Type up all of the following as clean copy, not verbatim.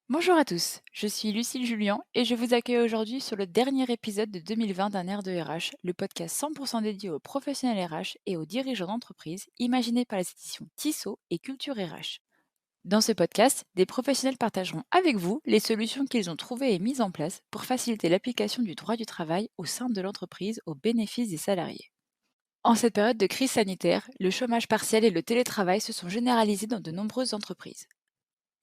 Bonjour à tous, je suis Lucille Julien et je vous accueille aujourd'hui sur le dernier épisode de 2020 d'un air de RH, le podcast 100% dédié aux professionnels RH et aux dirigeants d'entreprise, imaginé par les éditions Tissot et Culture RH. Dans ce podcast, des professionnels partageront avec vous les solutions qu'ils ont trouvées et mises en place pour faciliter l'application du droit du travail au sein de l'entreprise au bénéfice des salariés. En cette période de crise sanitaire, le chômage partiel et le télétravail se sont généralisés dans de nombreuses entreprises.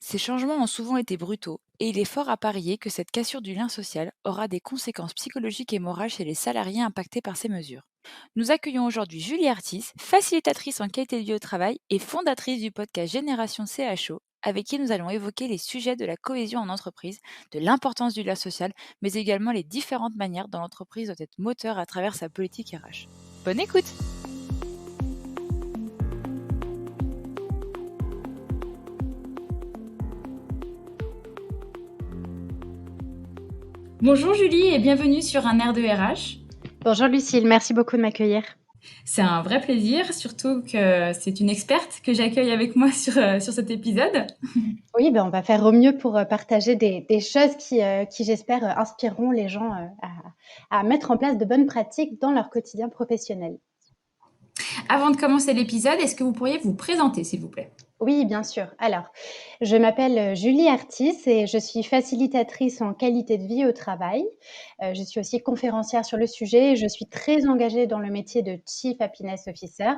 Ces changements ont souvent été brutaux et il est fort à parier que cette cassure du lien social aura des conséquences psychologiques et morales chez les salariés impactés par ces mesures. Nous accueillons aujourd'hui Julie Artis, facilitatrice en qualité de vie au travail et fondatrice du podcast Génération CHO, avec qui nous allons évoquer les sujets de la cohésion en entreprise, de l'importance du lien social, mais également les différentes manières dont l'entreprise doit être moteur à travers sa politique RH. Bonne écoute! Bonjour Julie et bienvenue sur un air de RH. Bonjour Lucille, merci beaucoup de m'accueillir. C'est un vrai plaisir, surtout que c'est une experte que j'accueille avec moi sur cet épisode. Oui, on va faire au mieux pour partager des choses qui j'espère, inspireront les gens à mettre en place de bonnes pratiques dans leur quotidien professionnel. Avant de commencer l'épisode, est-ce que vous pourriez vous présenter, s'il vous plaît? Oui, bien sûr. Alors, je m'appelle Julie Artis et je suis facilitatrice en qualité de vie au travail. Je suis aussi conférencière sur le sujet et je suis très engagée dans le métier de Chief Happiness Officer.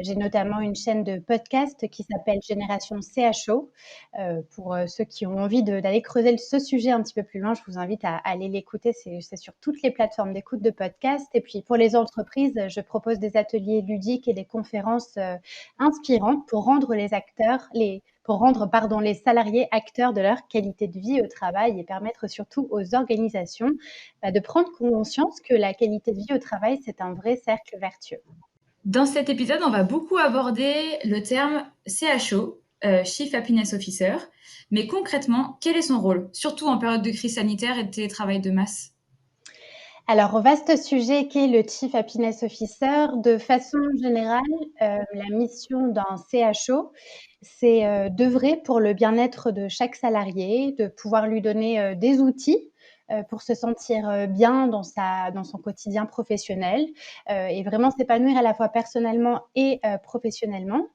J'ai notamment une chaîne de podcast qui s'appelle Génération CHO. Pour ceux qui ont envie d'aller creuser ce sujet un petit peu plus loin, je vous invite à aller l'écouter. C'est sur toutes les plateformes d'écoute de podcast. Et puis pour les entreprises, je propose des ateliers ludiques et des conférences inspirantes pour rendre les salariés acteurs de leur qualité de vie au travail et permettre surtout aux organisations de prendre conscience que la qualité de vie au travail, c'est un vrai cercle vertueux. Dans cet épisode, on va beaucoup aborder le terme CHO, Chief Happiness Officer. Mais concrètement, quel est son rôle, surtout en période de crise sanitaire et de télétravail de masse? Alors, vaste sujet qu'est le Chief Happiness Officer. De façon générale, la mission d'un CHO, c'est d'œuvrer pour le bien-être de chaque salarié, de pouvoir lui donner des outils pour se sentir bien dans son quotidien professionnel et vraiment s'épanouir à la fois personnellement et professionnellement.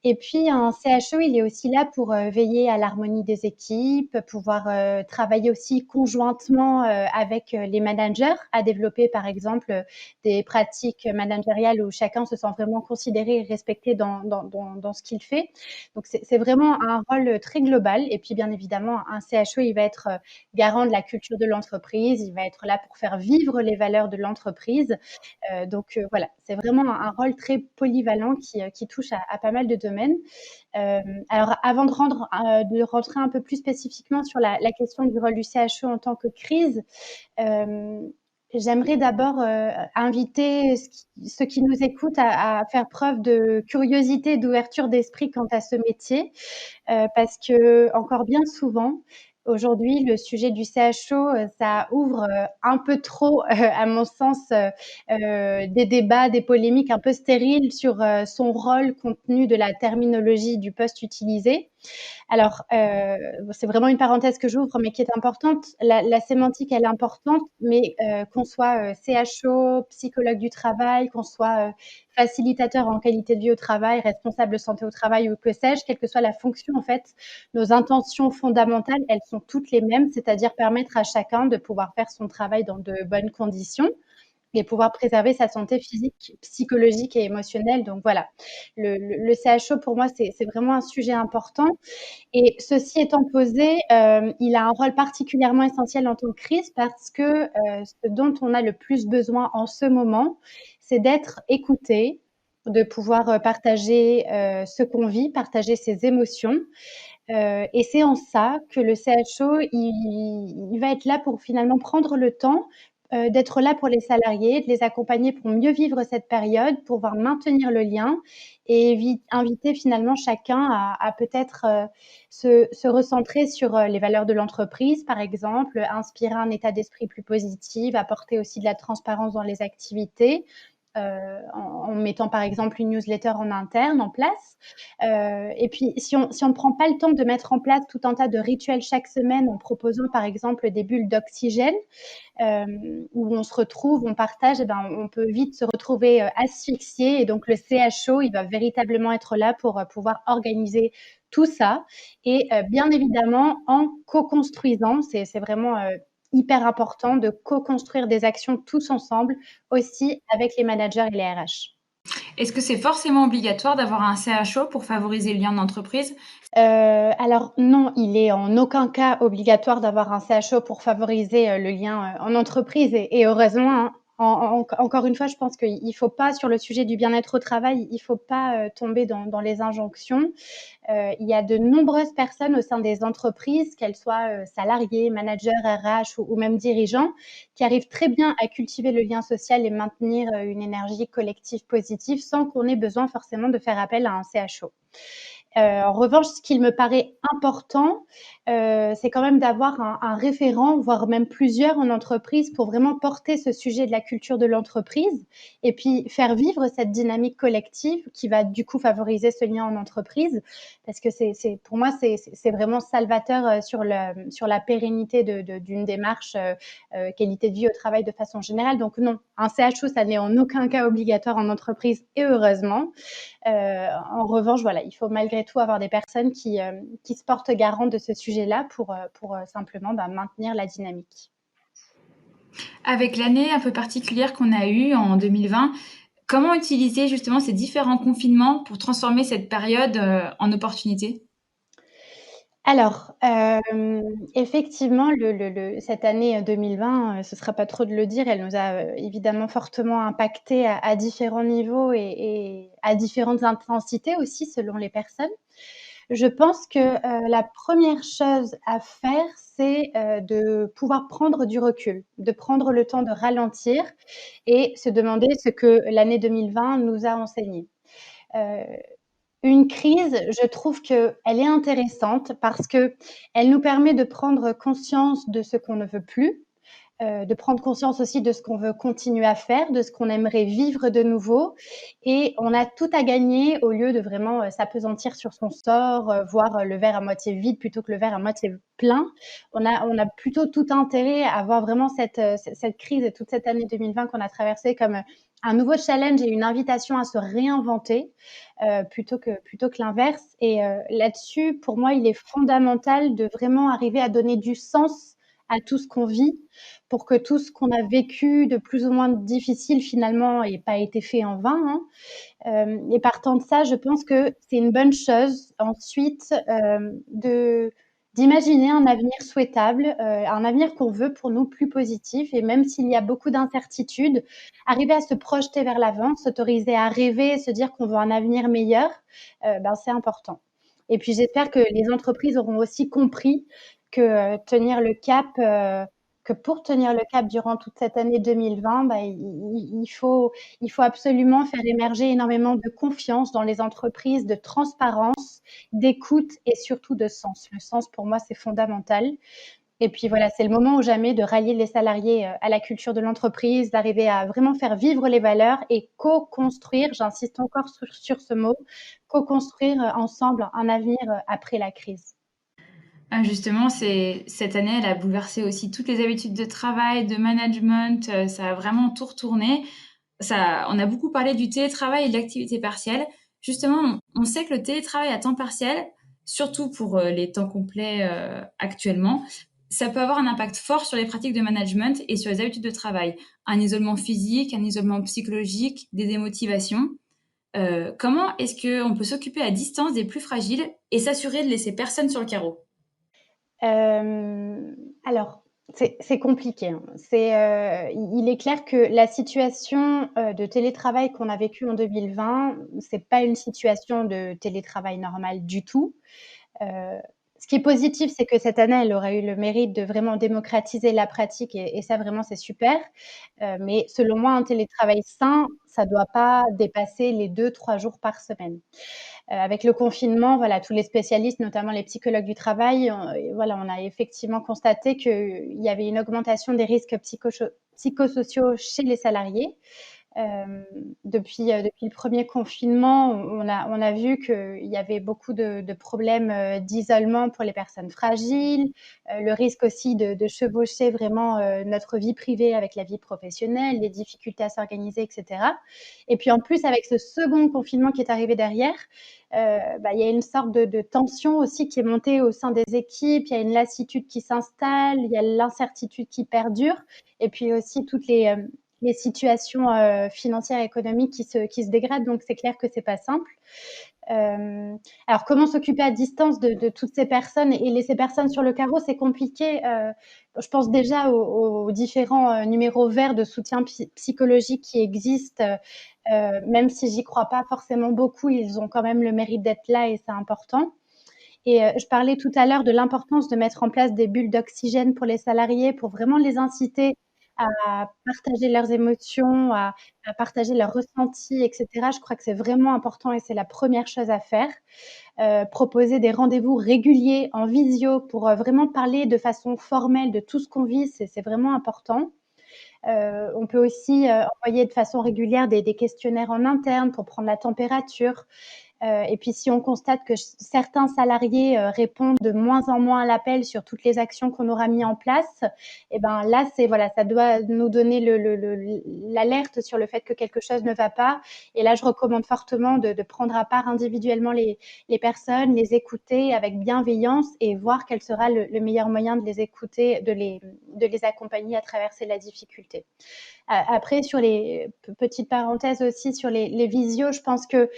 Et puis un CHO, il est aussi là pour veiller à l'harmonie des équipes, pouvoir travailler aussi conjointement avec les managers, à développer par exemple des pratiques managériales où chacun se sent vraiment considéré et respecté dans ce qu'il fait. Donc c'est vraiment un rôle très global. Et puis bien évidemment, un CHO, il va être garant de la culture de l'entreprise, il va être là pour faire vivre les valeurs de l'entreprise. Voilà, c'est vraiment un rôle très polyvalent qui touche à pas mal de domaines. Alors avant de rentrer un peu plus spécifiquement sur la question du rôle du CHO en tant que crise, j'aimerais d'abord inviter ceux qui nous écoutent à faire preuve de curiosité et d'ouverture d'esprit quant à ce métier, parce que encore bien souvent, aujourd'hui, le sujet du CHO, ça ouvre un peu trop, à mon sens, des débats, des polémiques un peu stériles sur son rôle compte tenu de la terminologie du poste utilisé. Alors, c'est vraiment une parenthèse que j'ouvre, mais qui est importante. La sémantique, elle est importante, mais qu'on soit CHO, psychologue du travail, qu'on soit facilitateur en qualité de vie au travail, responsable santé au travail ou que sais-je, quelle que soit la fonction, en fait, nos intentions fondamentales, elles sont toutes les mêmes, c'est-à-dire permettre à chacun de pouvoir faire son travail dans de bonnes conditions et pouvoir préserver sa santé physique, psychologique et émotionnelle. Donc voilà, le CHO, pour moi, c'est vraiment un sujet important. Et ceci étant posé, il a un rôle particulièrement essentiel en temps de crise parce que ce dont on a le plus besoin en ce moment, c'est d'être écouté, de pouvoir partager ce qu'on vit, partager ses émotions. Et c'est en ça que le CHO, il va être là pour finalement prendre le temps d'être là pour les salariés, de les accompagner pour mieux vivre cette période, pour pouvoir maintenir le lien et inviter finalement chacun à peut-être se recentrer sur les valeurs de l'entreprise, par exemple, inspirer un état d'esprit plus positif, apporter aussi de la transparence dans les activités, en mettant par exemple une newsletter en interne en place. Et puis si on ne prend pas le temps de mettre en place tout un tas de rituels chaque semaine en proposant par exemple des bulles d'oxygène, où on se retrouve, on partage, et ben, on peut vite se retrouver asphyxié. Et donc le CHO, il va véritablement être là pour pouvoir organiser tout ça. Et bien évidemment, en co-construisant, c'est vraiment hyper important de co-construire des actions tous ensemble, aussi avec les managers et les RH. Est-ce que c'est forcément obligatoire d'avoir un CHO pour favoriser le lien d'entreprise? Alors non, il est en aucun cas obligatoire d'avoir un CHO pour favoriser, le lien, en entreprise, et heureusement, hein. Encore une fois, je pense qu'il faut pas, sur le sujet du bien-être au travail, il faut pas, tomber dans les injonctions. Il y a de nombreuses personnes au sein des entreprises, qu'elles soient, salariés, managers, RH ou même dirigeants, qui arrivent très bien à cultiver le lien social et maintenir, une énergie collective positive sans qu'on ait besoin forcément de faire appel à un CHO. En revanche, ce qu'il me paraît important, c'est quand même d'avoir un référent, voire même plusieurs en entreprise, pour vraiment porter ce sujet de la culture de l'entreprise et puis faire vivre cette dynamique collective qui va du coup favoriser ce lien en entreprise. Parce que pour moi, c'est vraiment salvateur, sur la pérennité d'une démarche, qualité de vie au travail de façon générale. Donc non, un CHO, ça n'est en aucun cas obligatoire en entreprise, et heureusement. En revanche, voilà, il faut malgré tout avoir des personnes qui se portent garant de ce sujet-là pour simplement maintenir la dynamique. Avec l'année un peu particulière qu'on a eue en 2020, comment utiliser justement ces différents confinements pour transformer cette période, en opportunité? Alors, effectivement, cette année 2020, ce ne sera pas trop de le dire, elle nous a évidemment fortement impactés à différents niveaux et à différentes intensités aussi selon les personnes. Je pense que la première chose à faire, c'est de pouvoir prendre du recul, de prendre le temps de ralentir et se demander ce que l'année 2020 nous a enseigné. Heu, une crise, je trouve qu'elle est intéressante parce qu'elle nous permet de prendre conscience de ce qu'on ne veut plus, de prendre conscience aussi de ce qu'on veut continuer à faire, de ce qu'on aimerait vivre de nouveau, et on a tout à gagner au lieu de vraiment, s'appesantir sur son sort, voir, le verre à moitié vide plutôt que le verre à moitié plein. On a plutôt tout intérêt à voir vraiment cette crise et toute cette année 2020 qu'on a traversée comme, un nouveau challenge et une invitation à se réinventer, plutôt que l'inverse. Et là-dessus, pour moi, il est fondamental de vraiment arriver à donner du sens à tout ce qu'on vit, pour que tout ce qu'on a vécu de plus ou moins difficile finalement ait pas été fait en vain, hein. Et partant de ça, je pense que c'est une bonne chose ensuite, d'imaginer un avenir souhaitable, un avenir qu'on veut pour nous plus positif. Et même s'il y a beaucoup d'incertitudes, arriver à se projeter vers l'avant, s'autoriser à rêver, se dire qu'on veut un avenir meilleur, c'est important. Et puis j'espère que les entreprises auront aussi compris que, tenir le cap, que pour tenir le cap durant toute cette année 2020, il faut absolument faire émerger énormément de confiance dans les entreprises, de transparence, d'écoute et surtout de sens. Le sens, pour moi, c'est fondamental. Et puis voilà, c'est le moment ou jamais de rallier les salariés à la culture de l'entreprise, d'arriver à vraiment faire vivre les valeurs et co-construire, j'insiste encore sur ce mot, co-construire ensemble un avenir après la crise. Ah justement, cette année, elle a bouleversé aussi toutes les habitudes de travail, de management, ça a vraiment tout retourné. On a beaucoup parlé du télétravail et de l'activité partielle. Justement, on sait que le télétravail à temps partiel, surtout pour, les temps complets, actuellement, ça peut avoir un impact fort sur les pratiques de management et sur les habitudes de travail. Un isolement physique, un isolement psychologique, des démotivations. Comment est-ce qu'on peut s'occuper à distance des plus fragiles et s'assurer de laisser personne sur le carreau? Alors, c'est compliqué, hein. Il est clair que la situation, de télétravail qu'on a vécue en 2020, c'est pas une situation de télétravail normal du tout. Heu, ce qui est positif, c'est que cette année, elle aura eu le mérite de vraiment démocratiser la pratique, et ça vraiment c'est super. Mais selon moi, un télétravail sain, ça doit pas dépasser les 2-3 jours par semaine. Avec le confinement, voilà, tous les spécialistes, notamment les psychologues du travail, voilà, on a effectivement constaté qu'il y avait une augmentation des risques psychosociaux chez les salariés. Depuis le premier confinement, on a vu qu'il y avait beaucoup de problèmes, d'isolement pour les personnes fragiles, le risque aussi de chevaucher vraiment, notre vie privée avec la vie professionnelle, les difficultés à s'organiser et cetera. Et puis en plus avec ce second confinement qui est arrivé derrière, il y a une sorte de tension aussi qui est montée au sein des équipes. Il y a une lassitude qui s'installe, il y a l'incertitude qui perdure et puis aussi toutes les situations, financières et économiques qui se dégradent, donc c'est clair que c'est pas simple. Alors comment s'occuper à distance de toutes ces personnes et laisser personne sur le carreau? C'est compliqué, je pense déjà aux différents, numéros verts de soutien psychologique qui existent, même si j'y crois pas forcément beaucoup, ils ont quand même le mérite d'être là et c'est important. Et je parlais tout à l'heure de l'importance de mettre en place des bulles d'oxygène pour les salariés, pour vraiment les inciter à partager leurs émotions, à partager leurs ressentis et cetera. Je crois que c'est vraiment important et c'est la première chose à faire. Proposer des rendez-vous réguliers en visio pour, vraiment parler de façon formelle de tout ce qu'on vit, c'est vraiment important. On peut aussi, envoyer de façon régulière des questionnaires en interne pour prendre la température. Et puis si on constate que certains salariés répondent de moins en moins à l'appel sur toutes les actions qu'on aura mis en place, et ben là, c'est voilà, ça doit nous donner l'alerte sur le fait que quelque chose ne va pas. Et là, je recommande fortement de prendre à part individuellement les personnes, les écouter avec bienveillance et voir quel sera le meilleur moyen de les écouter, de les accompagner à traverser la difficulté. Après, sur les petite parenthèse aussi sur les visios, je pense que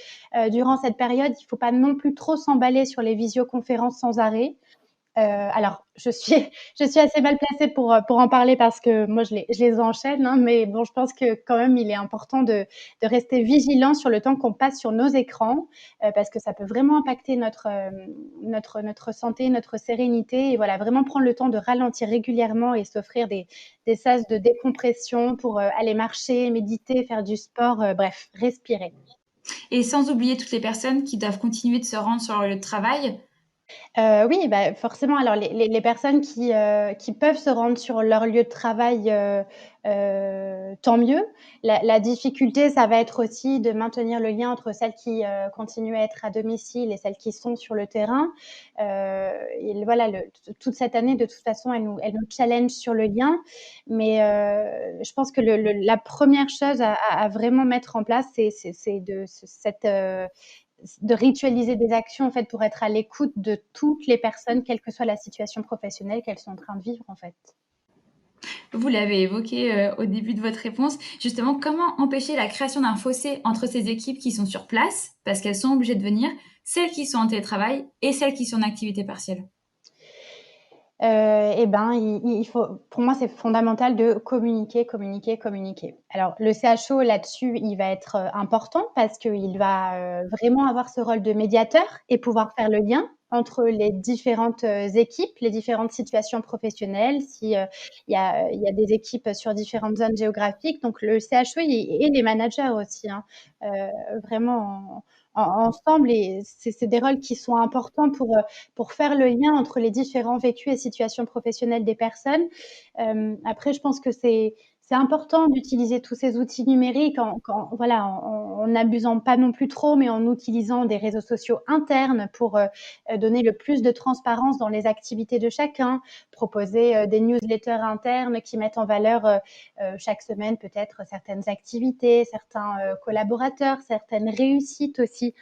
durant cette période, il ne faut pas non plus trop s'emballer sur les visioconférences sans arrêt. Alors, je suis, je suis assez mal placée pour en parler parce que moi, je les enchaîne, hein, mais bon, je pense que quand même, il est important de rester vigilant sur le temps qu'on passe sur nos écrans, parce que ça peut vraiment impacter notre santé, notre sérénité. Et voilà, vraiment prendre le temps de ralentir régulièrement et s'offrir des sas de décompression pour aller marcher, méditer, faire du sport, bref, respirer. Et sans oublier toutes les personnes qui doivent continuer de se rendre sur leur lieu de travail. Oui, bah, forcément, alors les personnes qui peuvent se rendre sur leur lieu de travail, tant mieux. La difficulté, ça va être aussi de maintenir le lien entre celles qui, continuent à être à domicile et celles qui sont sur le terrain. Et voilà, toute cette année, de toute façon, elle nous challenge sur le lien. Mais, je pense que la première chose à vraiment mettre en place, c'est de ritualiser des actions en fait pour être à l'écoute de toutes les personnes, quelle que soit la situation professionnelle qu'elles sont en train de vivre en fait. Vous l'avez évoqué, au début de votre réponse. Justement, comment empêcher la création d'un fossé entre ces équipes qui sont sur place, parce qu'elles sont obligées de venir, celles qui sont en télétravail et celles qui sont en activité partielle? Et ben, il faut pour moi, c'est fondamental de communiquer, communiquer, communiquer. Alors le CHO là-dessus, il va être, important parce qu'il va, vraiment avoir ce rôle de médiateur et pouvoir faire le lien entre les différentes, équipes, les différentes situations professionnelles. Si, il y a des équipes sur différentes zones géographiques, donc le CHO et les managers aussi, hein, vraiment ensemble. Et c'est des rôles qui sont importants pour faire le lien entre les différents vécus et situations professionnelles des personnes. Après, je pense que c'est important d'utiliser tous ces outils numériques voilà, en n'abusant pas non plus trop, mais en utilisant des réseaux sociaux internes pour, donner le plus de transparence dans les activités de chacun, proposer, des newsletters internes qui mettent en valeur, chaque semaine peut-être certaines activités, certains, collaborateurs, certaines réussites aussi.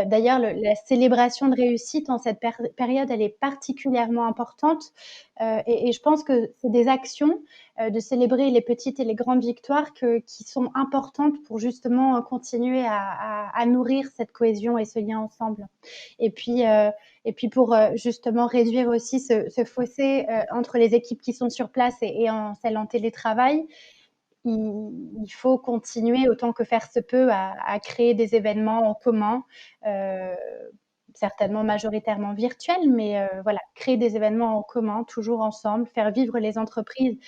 D'ailleurs, la célébration de réussite en cette période, elle est particulièrement importante. Et je pense que c'est des actions, de célébrer les petites et les grandes victoires qui sont importantes pour justement, continuer à nourrir cette cohésion et ce lien ensemble. Et puis, pour, justement réduire aussi ce fossé, entre les équipes qui sont sur place et celles en télétravail, il faut continuer autant que faire se peut à créer des événements en commun, heu, certainement majoritairement virtuels, mais voilà, créer des événements en commun, toujours ensemble, faire vivre les entreprises,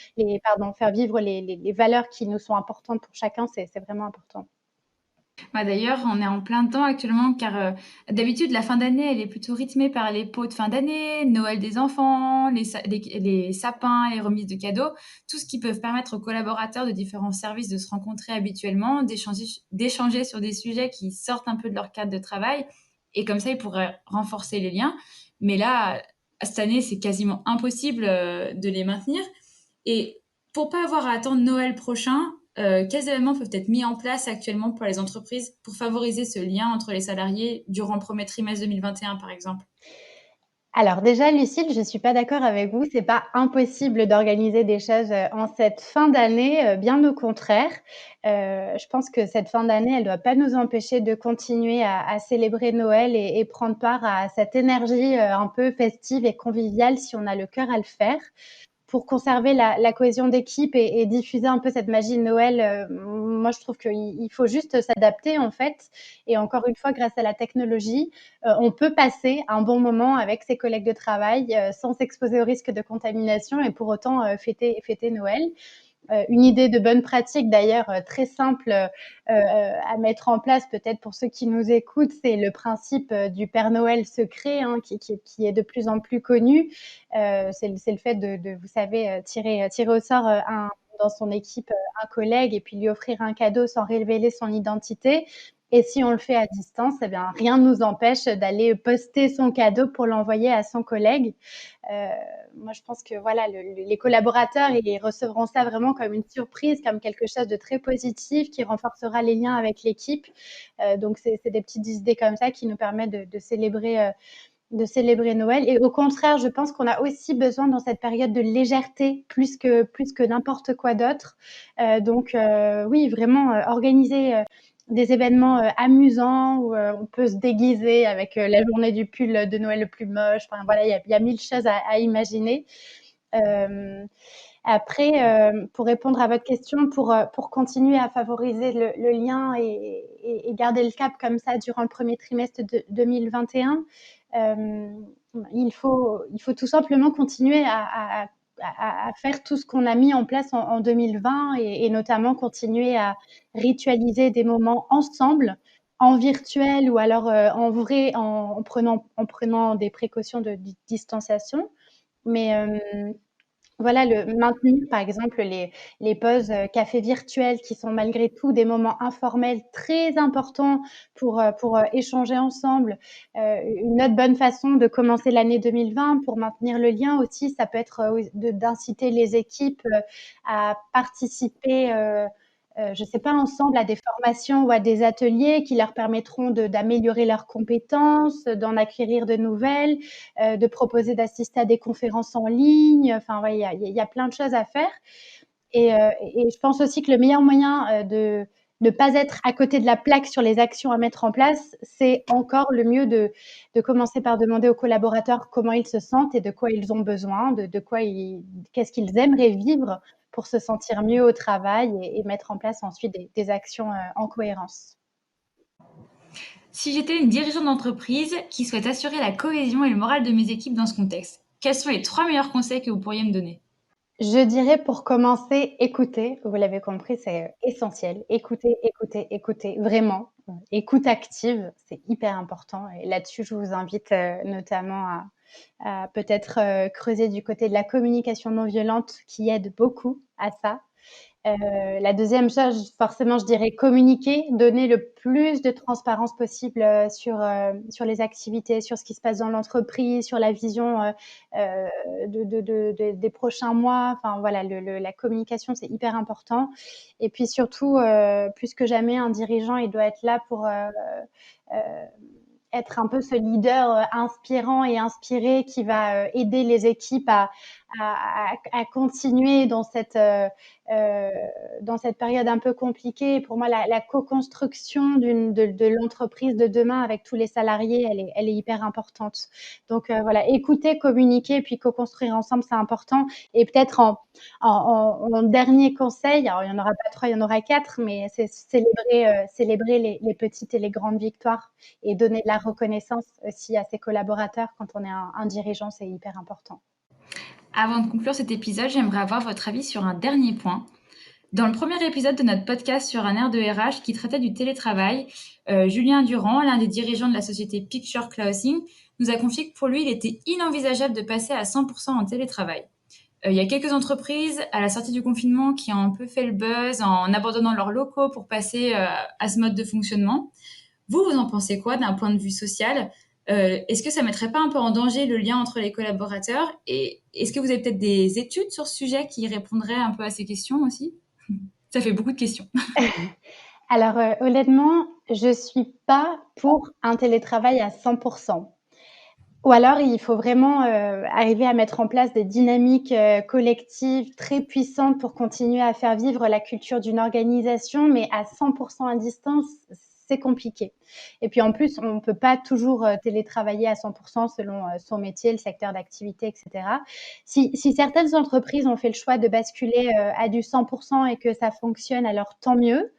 faire vivre les valeurs qui nous sont importantes pour chacun, c'est vraiment important. D'ailleurs, on est en plein dedans actuellement car, d'habitude la fin d'année, elle est plutôt rythmée par les pots de fin d'année, Noël des enfants, les sapins, les remises de cadeaux, tout ce qui peut permettre aux collaborateurs de différents services de se rencontrer habituellement, d'échanger sur des sujets qui sortent un peu de leur cadre de travail et comme ça, ils pourraient renforcer les liens. Mais là, cette année, c'est quasiment impossible, de les maintenir et pour pas avoir à attendre Noël prochain, quels événements peuvent être mis en place actuellement pour les entreprises pour favoriser ce lien entre les salariés durant le premier trimestre 2021, par exemple? Alors déjà, Lucille, je suis pas d'accord avec vous. C'est pas impossible d'organiser des choses, en cette fin d'année, bien au contraire. Je pense que cette fin d'année, elle doit pas nous empêcher de continuer à célébrer Noël et prendre part à cette énergie, un peu festive et conviviale si on a le cœur à le faire. Pour conserver la cohésion d'équipe et diffuser un peu cette magie de Noël, moi je trouve qu'il faut juste s'adapter en fait. Et encore une fois, grâce à la technologie, on peut passer un bon moment avec ses collègues de travail sans s'exposer au risque de contamination et pour autant fêter Noël. Une idée de bonne pratique d'ailleurs très simple à mettre en place peut-être pour ceux qui nous écoutent, c'est le principe du Père Noël secret hein, qui est de plus en plus connu. C'est le fait de, vous savez, tirer au sort dans son équipe un collègue et puis lui offrir un cadeau sans révéler son identité. Et si on le fait à distance, eh bien, rien ne nous empêche d'aller poster son cadeau pour l'envoyer à son collègue. Euh, Moi, je pense que voilà, les collaborateurs, ils recevront ça vraiment comme une surprise, comme quelque chose de très positif qui renforcera les liens avec l'équipe. Donc, c'est des petites idées comme ça qui nous permettent de célébrer Noël. Et au contraire, je pense qu'on a aussi besoin dans cette période de légèreté plus que n'importe quoi d'autre. Oui, vraiment organiser des événements amusants où on peut se déguiser avec la journée du pull de Noël le plus moche. Enfin voilà, il y a mille choses à imaginer. Euh, Après, pour répondre à votre question, pour continuer à favoriser le lien et garder le cap comme ça durant le premier trimestre de 2021, il faut tout simplement continuer à faire tout ce qu'on a mis en place en 2020 et notamment continuer à ritualiser des moments ensemble, en virtuel ou alors en vrai, en prenant des précautions de distanciation. Mais voilà, le maintenir, par exemple, les pauses café virtuelles qui sont malgré tout des moments informels très importants pour échanger ensemble. Une autre bonne façon de commencer l'année 2020 pour maintenir le lien aussi, ça peut être d'inciter les équipes à participer je ne sais pas, ensemble à des formations ou à des ateliers qui leur permettront d'améliorer leurs compétences, d'en acquérir de nouvelles, de proposer d'assister à des conférences en ligne. Enfin, ouais, il y a plein de choses à faire. Et je pense aussi que le meilleur moyen de ne pas être à côté de la plaque sur les actions à mettre en place, c'est encore le mieux de commencer par demander aux collaborateurs comment ils se sentent et de quoi ils ont besoin, qu'est-ce qu'ils aimeraient vivre pour se sentir mieux au travail et mettre en place ensuite des actions en cohérence. Si j'étais une dirigeante d'entreprise qui souhaite assurer la cohésion et le moral de mes équipes dans ce contexte, quels sont les 3 meilleurs conseils que vous pourriez me donner? Je dirais pour commencer, écouter. Vous l'avez compris, c'est essentiel. Écouter, écouter, écouter, vraiment. Écoute active, c'est hyper important. Et là-dessus, je vous invite notamment à peut-être creuser du côté de la communication non violente qui aide beaucoup à ça. La deuxième chose, forcément, je dirais communiquer, donner le plus de transparence possible sur les activités, sur ce qui se passe dans l'entreprise, sur la vision des prochains mois. Enfin voilà, la communication, c'est hyper important. Et puis surtout, plus que jamais, un dirigeant, il doit être là pour euh, être un peu ce leader inspirant et inspiré qui va aider les équipes à continuer dans cette période un peu compliquée. Pour moi, la co-construction de l'entreprise de demain avec tous les salariés, elle est hyper importante. Donc voilà, écouter, communiquer, puis co-construire ensemble, c'est important. Et peut-être en dernier conseil, alors il n'y en aura pas 3, il y en aura 4, mais c'est célébrer les petites et les grandes victoires et donner de la reconnaissance aussi à ses collaborateurs quand on est un dirigeant, c'est hyper important. Avant de conclure cet épisode, j'aimerais avoir votre avis sur un dernier point. Dans le premier épisode de notre podcast sur un air de RH qui traitait du télétravail, Julien Durand, l'un des dirigeants de la société Picture Clothing, nous a confié que pour lui, il était inenvisageable de passer à 100% en télétravail. Il y a quelques entreprises à la sortie du confinement qui ont un peu fait le buzz en abandonnant leurs locaux pour passer à ce mode de fonctionnement. Vous en pensez quoi d'un point de vue social? Est-ce que ça mettrait pas un peu en danger le lien entre les collaborateurs? Et est-ce que vous avez peut-être des études sur ce sujet qui répondraient un peu à ces questions aussi? Ça fait beaucoup de questions. Alors, honnêtement, je suis pas pour un télétravail à 100%. Ou alors il faut vraiment, arriver à mettre en place des dynamiques, collectives très puissantes pour continuer à faire vivre la culture d'une organisation, mais à 100% à distance, c'est compliqué. Et puis en plus, on ne peut pas toujours, télétravailler à 100% selon, son métier, le secteur d'activité et cetera. Si certaines entreprises ont fait le choix de basculer, à du 100% et que ça fonctionne, alors tant mieux.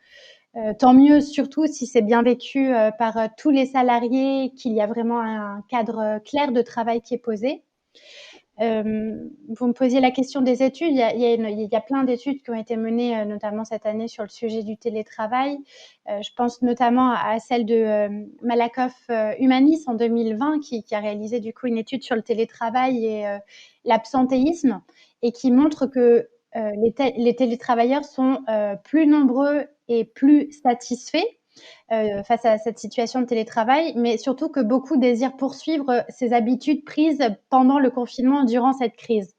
Tant mieux, surtout si c'est bien vécu, par, tous les salariés, qu'il y a vraiment un cadre, clair de travail qui est posé. Vous me posiez la question des études. Il y a plein d'études qui ont été menées, notamment cette année sur le sujet du télétravail. Je pense notamment à celle de, Malakoff, Humanis en 2020 qui a réalisé du coup une étude sur le télétravail et l'absentéisme et qui montre que, les télétravailleurs sont, plus nombreux et plus satisfaits, face à cette situation de télétravail, mais surtout que beaucoup désirent poursuivre ces habitudes prises pendant le confinement durant cette crise.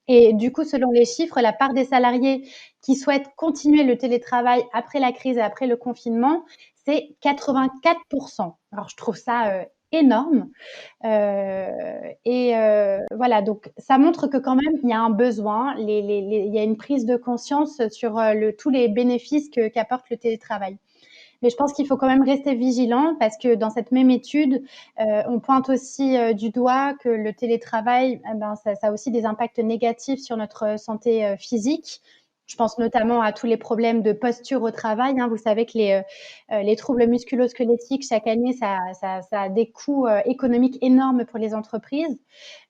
Et du coup, selon les chiffres, la part des salariés qui souhaitent continuer le télétravail après la crise et après le confinement, c'est 84%. Alors je trouve ça, énorme. Voilà, donc ça montre que quand même il y a un besoin, il y a une prise de conscience sur, tous les bénéfices qu'apporte le télétravail. Mais je pense qu'il faut quand même rester vigilant parce que dans cette même étude, on pointe aussi, du doigt que le télétravail, eh ben, ça a aussi des impacts négatifs sur notre santé, physique. Je pense notamment à tous les problèmes de posture au travail, hein. Vous savez que les troubles musculo-squelettiques, chaque année, ça a des coûts, économiques énormes pour les entreprises.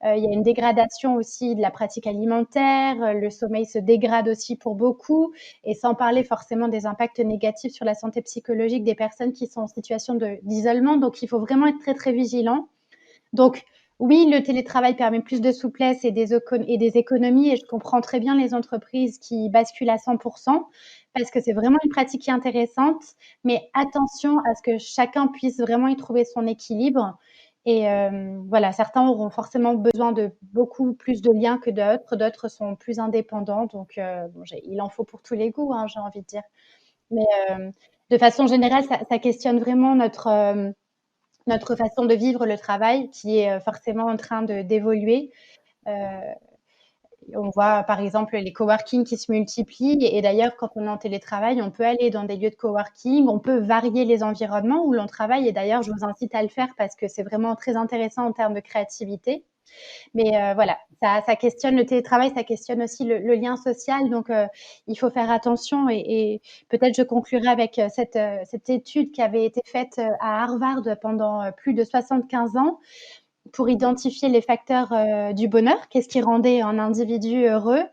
Il y a une dégradation aussi de la pratique alimentaire, le sommeil se dégrade aussi pour beaucoup et sans parler forcément des impacts négatifs sur la santé psychologique des personnes qui sont en situation d'isolement. Donc il faut vraiment être très, très vigilant. Donc oui, le télétravail permet plus de souplesse et des économies et je comprends très bien les entreprises qui basculent à 100% parce que c'est vraiment une pratique qui est intéressante, mais attention à ce que chacun puisse vraiment y trouver son équilibre et voilà, certains auront forcément besoin de beaucoup plus de liens que d'autres sont plus indépendants donc bon, il en faut pour tous les goûts, hein, j'ai envie de dire. Mais de façon générale, ça questionne vraiment notre façon de vivre le travail qui est forcément en train d'évoluer. Euh, on voit par exemple les coworking qui se multiplient et d'ailleurs quand on est en télétravail, on peut aller dans des lieux de coworking, on peut varier les environnements où l'on travaille et d'ailleurs je vous incite à le faire parce que c'est vraiment très intéressant en termes de créativité. Mais voilà, ça questionne le télétravail, ça questionne aussi le lien social. Donc, il faut faire attention. Et peut-être je conclurai avec cette étude qui avait été faite à Harvard pendant plus de 75 ans pour identifier les facteurs du bonheur. Qu'est-ce qui rendait un individu heureux?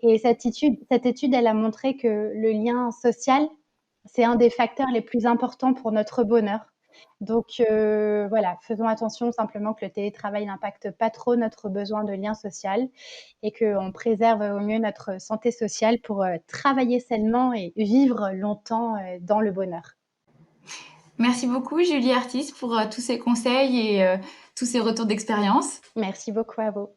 Et cette étude, elle a montré que le lien social, c'est un des facteurs les plus importants pour notre bonheur. Donc voilà, faisons attention simplement que le télétravail n'impacte pas trop notre besoin de lien social et qu'on préserve au mieux notre santé sociale pour travailler sainement et vivre longtemps dans le bonheur. Merci beaucoup, Julie Artis, pour tous ces conseils et tous ces retours d'expérience. Merci beaucoup à vous.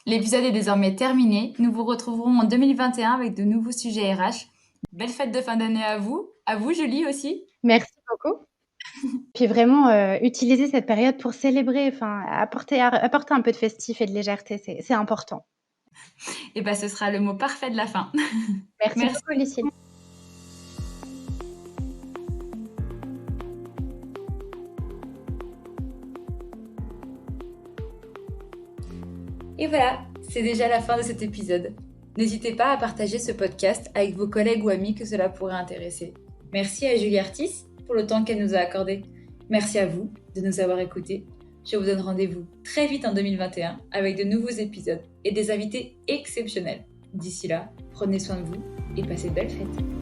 L'épisode est désormais terminé. Nous vous retrouverons en 2021 avec de nouveaux sujets RH. Belle fête de fin d'année à vous Julie aussi. Merci beaucoup. Puis vraiment, utiliser cette période pour célébrer, enfin apporter un peu de festif et de légèreté, c'est important. Et ben, ce sera le mot parfait de la fin. Merci beaucoup, Lucille. Et voilà, c'est déjà la fin de cet épisode. N'hésitez pas à partager ce podcast avec vos collègues ou amis que cela pourrait intéresser. Merci à Julie Artis pour le temps qu'elle nous a accordé. Merci à vous de nous avoir écoutés. Je vous donne rendez-vous très vite en 2021 avec de nouveaux épisodes et des invités exceptionnels. D'ici là, Prenez soin de vous et passez de belles fêtes.